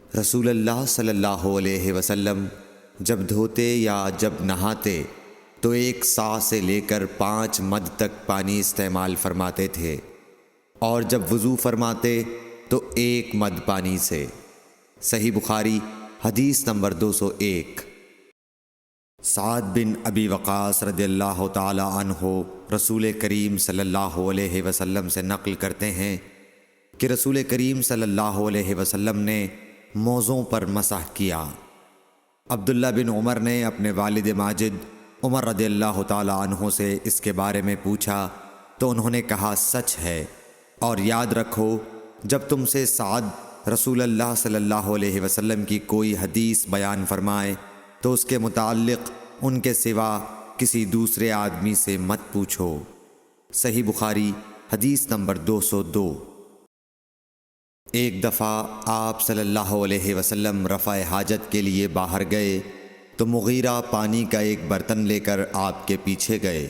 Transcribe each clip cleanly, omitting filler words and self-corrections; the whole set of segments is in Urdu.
رسول اللہ صلی اللہ علیہ وسلم جب دھوتے یا جب نہاتے تو 1 صاع سے لے کر 5 مد تک پانی استعمال فرماتے تھے، اور جب وضو فرماتے تو 1 مد پانی سے۔ صحیح بخاری حدیث نمبر 201۔ سعد بن ابی وقاص رضی اللہ تعالی عنہ رسول کریم صلی اللہ علیہ وسلم سے نقل کرتے ہیں کہ رسول کریم صلی اللہ علیہ وسلم نے موزوں پر مسح کیا۔ عبداللہ بن عمر نے اپنے والد ماجد عمر رضی اللہ تعالی عنہ سے اس کے بارے میں پوچھا تو انہوں نے کہا سچ ہے، اور یاد رکھو جب تم سے سعد رسول اللہ صلی اللہ علیہ وسلم کی کوئی حدیث بیان فرمائے تو اس کے متعلق ان کے سوا کسی دوسرے آدمی سے مت پوچھو۔ صحیح بخاری حدیث نمبر 202۔ ایک دفعہ آپ صلی اللہ علیہ وسلم رفع حاجت کے لیے باہر گئے تو مغیرہ پانی کا ایک برتن لے کر آپ کے پیچھے گئے۔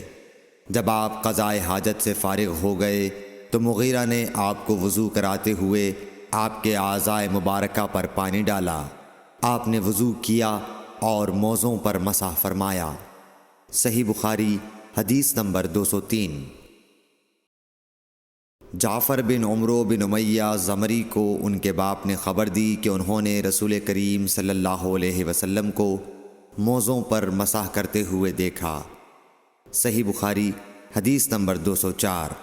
جب آپ قضائے حاجت سے فارغ ہو گئے تو مغیرہ نے آپ کو وضو کراتے ہوئے آپ کے اعضائے مبارکہ پر پانی ڈالا۔ آپ نے وضو کیا اور موزوں پر مسح فرمایا۔ صحیح بخاری حدیث نمبر 203۔ جعفر بن عمرو بن امیہ زمری کو ان کے باپ نے خبر دی کہ انہوں نے رسول کریم صلی اللہ علیہ وسلم کو موزوں پر مسح کرتے ہوئے دیکھا۔ صحیح بخاری حدیث نمبر 204۔